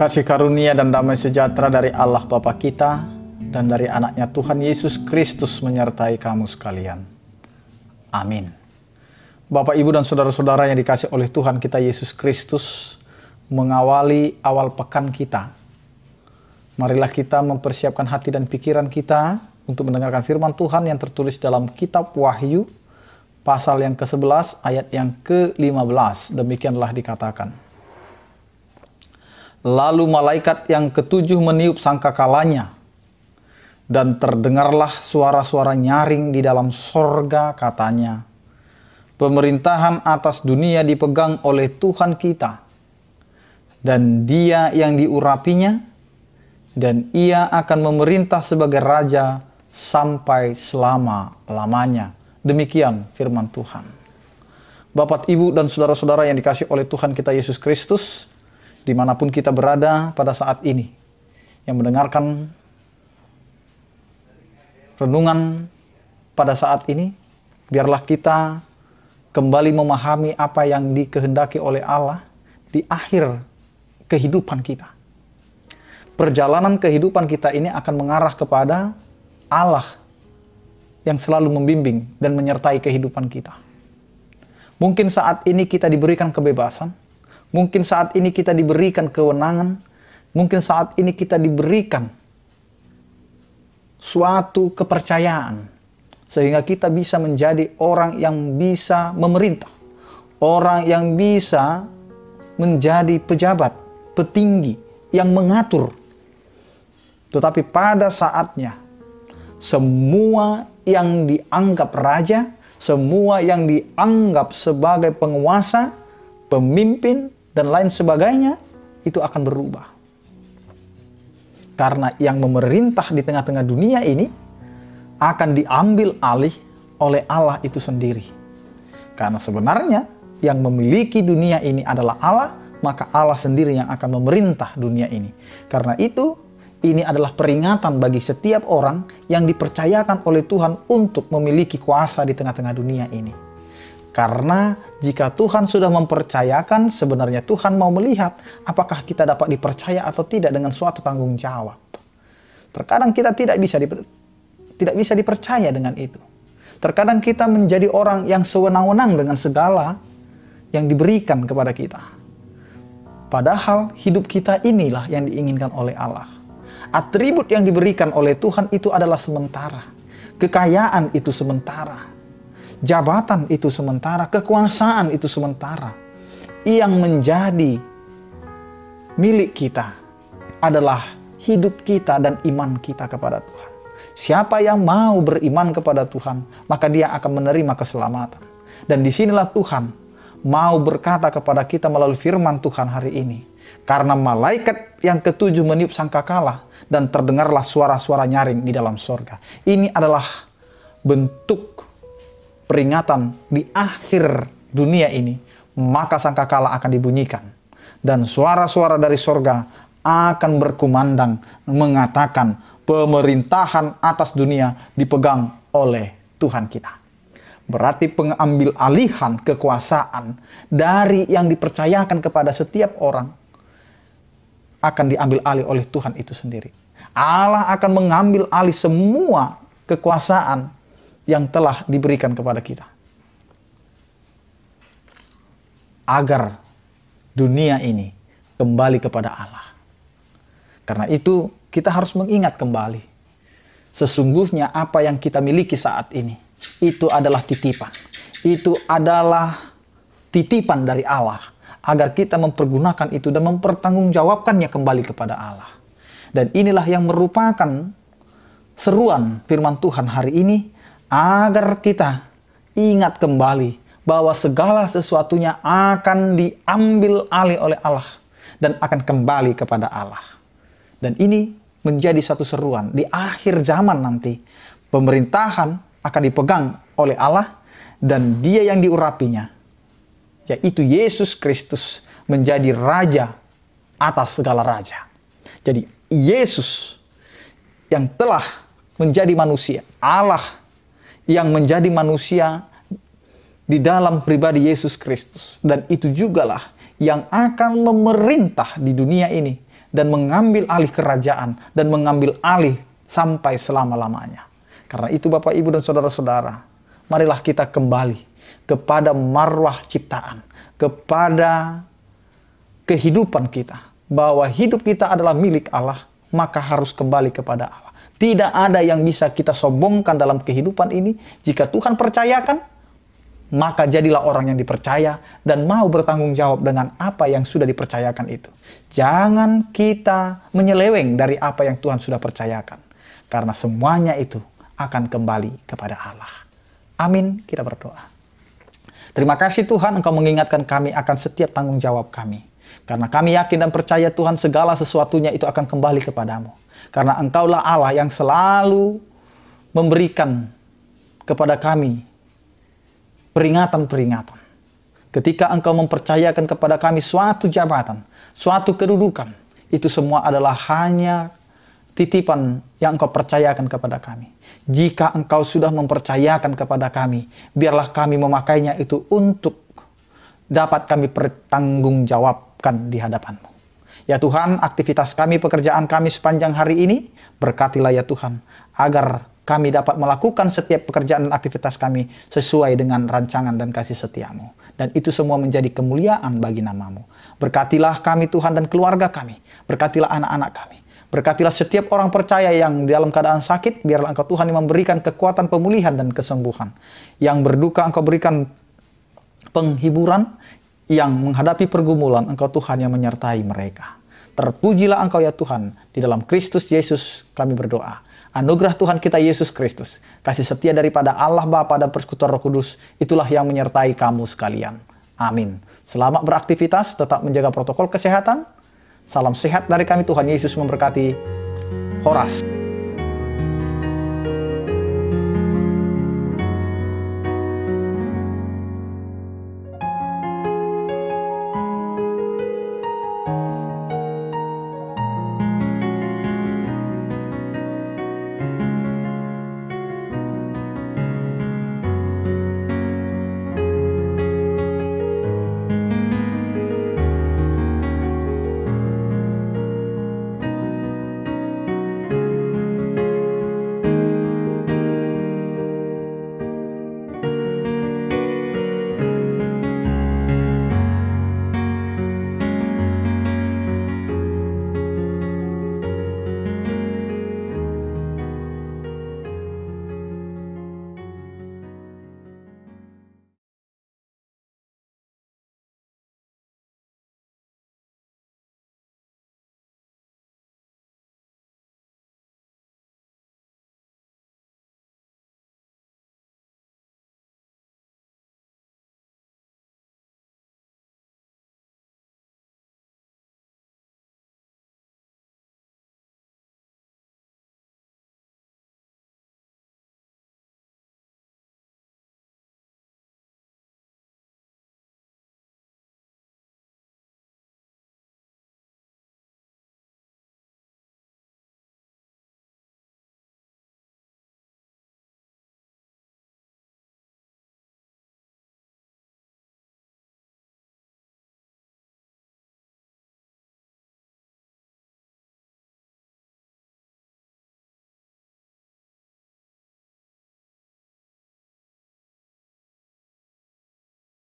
Kasih karunia dan damai sejahtera dari Allah Bapa kita dan dari anaknya Tuhan Yesus Kristus menyertai kamu sekalian. Amin. Bapak, Ibu, dan saudara-saudara yang dikasih oleh Tuhan kita Yesus Kristus, mengawali awal pekan kita, marilah kita mempersiapkan hati dan pikiran kita untuk mendengarkan firman Tuhan yang tertulis dalam kitab Wahyu, pasal yang ke-11, ayat yang ke-15. Demikianlah dikatakan. Lalu malaikat yang ketujuh meniup sangkakalanya, dan terdengarlah suara-suara nyaring di dalam sorga, katanya, pemerintahan atas dunia dipegang oleh Tuhan kita, dan Dia yang diurapinya, dan Ia akan memerintah sebagai Raja sampai selama-lamanya. Demikian firman Tuhan. Bapak, Ibu, dan saudara-saudara yang dikasih oleh Tuhan kita Yesus Kristus, dimanapun kita berada pada saat ini, yang mendengarkan renungan pada saat ini, biarlah kita kembali memahami apa yang dikehendaki oleh Allah di akhir kehidupan kita. Perjalanan kehidupan kita ini akan mengarah kepada Allah yang selalu membimbing dan menyertai kehidupan kita. Mungkin saat ini kita diberikan kebebasan, mungkin saat ini kita diberikan kewenangan, mungkin saat ini kita diberikan suatu kepercayaan, sehingga kita bisa menjadi orang yang bisa memerintah, orang yang bisa menjadi pejabat, petinggi, yang mengatur. Tetapi pada saatnya, semua yang dianggap raja, semua yang dianggap sebagai penguasa, pemimpin, dan lain sebagainya, itu akan berubah. Karena yang memerintah di tengah-tengah dunia ini akan diambil alih oleh Allah itu sendiri. Karena sebenarnya yang memiliki dunia ini adalah Allah, maka Allah sendiri yang akan memerintah dunia ini. Karena itu, ini adalah peringatan bagi setiap orang yang dipercayakan oleh Tuhan untuk memiliki kuasa di tengah-tengah dunia ini. Karena jika Tuhan sudah mempercayakan, sebenarnya Tuhan mau melihat apakah kita dapat dipercaya atau tidak dengan suatu tanggung jawab. Terkadang kita tidak bisa dipercaya dengan itu. Terkadang kita menjadi orang yang sewenang-wenang dengan segala yang diberikan kepada kita. Padahal hidup kita inilah yang diinginkan oleh Allah. Atribut yang diberikan oleh Tuhan itu adalah sementara. Kekayaan itu sementara. Jabatan itu sementara, kekuasaan itu sementara. Yang menjadi milik kita adalah hidup kita dan iman kita kepada Tuhan. Siapa yang mau beriman kepada Tuhan, maka dia akan menerima keselamatan. Dan disinilah Tuhan mau berkata kepada kita melalui firman Tuhan hari ini. Karena malaikat yang ketujuh meniup sangkakala, dan terdengarlah suara-suara nyaring di dalam sorga. Ini adalah bentuk peringatan di akhir dunia ini, maka sangkakala akan dibunyikan. Dan suara-suara dari sorga akan berkumandang mengatakan pemerintahan atas dunia dipegang oleh Tuhan kita. Berarti pengambil alihan kekuasaan dari yang dipercayakan kepada setiap orang akan diambil alih oleh Tuhan itu sendiri. Allah akan mengambil alih semua kekuasaan yang telah diberikan kepada kita, agar dunia ini kembali kepada Allah. Karena itu kita harus mengingat kembali, sesungguhnya apa yang kita miliki saat ini, itu adalah titipan. Itu adalah titipan dari Allah, agar kita mempergunakan itu dan mempertanggungjawabkannya kembali kepada Allah. Dan inilah yang merupakan seruan firman Tuhan hari ini, agar kita ingat kembali bahwa segala sesuatunya akan diambil alih oleh Allah dan akan kembali kepada Allah. Dan ini menjadi satu seruan di akhir zaman nanti. Pemerintahan akan dipegang oleh Allah dan Dia yang diurapinya, yaitu Yesus Kristus, menjadi Raja atas segala raja. Jadi Yesus yang telah menjadi manusia, Allah yang menjadi manusia di dalam pribadi Yesus Kristus. Dan itu jugalah yang akan memerintah di dunia ini dan mengambil alih kerajaan dan mengambil alih sampai selama-lamanya. Karena itu Bapak, Ibu, dan saudara-saudara, marilah kita kembali kepada marwah ciptaan, kepada kehidupan kita, bahwa hidup kita adalah milik Allah, maka harus kembali kepada Allah. Tidak ada yang bisa kita sombongkan dalam kehidupan ini. Jika Tuhan percayakan, maka jadilah orang yang dipercaya dan mau bertanggung jawab dengan apa yang sudah dipercayakan itu. Jangan kita menyeleweng dari apa yang Tuhan sudah percayakan, karena semuanya itu akan kembali kepada Allah. Amin. Kita berdoa. Terima kasih Tuhan, Engkau mengingatkan kami akan setiap tanggung jawab kami. Karena kami yakin dan percaya Tuhan, segala sesuatunya itu akan kembali kepadamu. Karena Engkaulah Allah yang selalu memberikan kepada kami peringatan-peringatan. Ketika Engkau mempercayakan kepada kami suatu jabatan, suatu kedudukan, itu semua adalah hanya titipan yang Engkau percayakan kepada kami. Jika Engkau sudah mempercayakan kepada kami, biarlah kami memakainya itu untuk dapat kami pertanggungjawabkan di hadapan-Mu. Ya Tuhan, aktivitas kami, pekerjaan kami sepanjang hari ini, berkatilah ya Tuhan, agar kami dapat melakukan setiap pekerjaan dan aktivitas kami sesuai dengan rancangan dan kasih setia-Mu. Dan itu semua menjadi kemuliaan bagi nama-Mu. Berkatilah kami Tuhan dan keluarga kami. Berkatilah anak-anak kami. Berkatilah setiap orang percaya yang dalam keadaan sakit. Biarlah Engkau Tuhan yang memberikan kekuatan pemulihan dan kesembuhan. Yang berduka Engkau berikan penghiburan. Yang menghadapi pergumulan, Engkau Tuhan yang menyertai mereka. Terpujilah Engkau ya Tuhan. Di dalam Kristus Yesus kami berdoa. Anugerah Tuhan kita Yesus Kristus, kasih setia daripada Allah Bapa dan Persekutuan Roh Kudus, itulah yang menyertai kamu sekalian. Amin. Selamat beraktivitas, tetap menjaga protokol kesehatan. Salam sehat dari kami, Tuhan Yesus memberkati. Horas.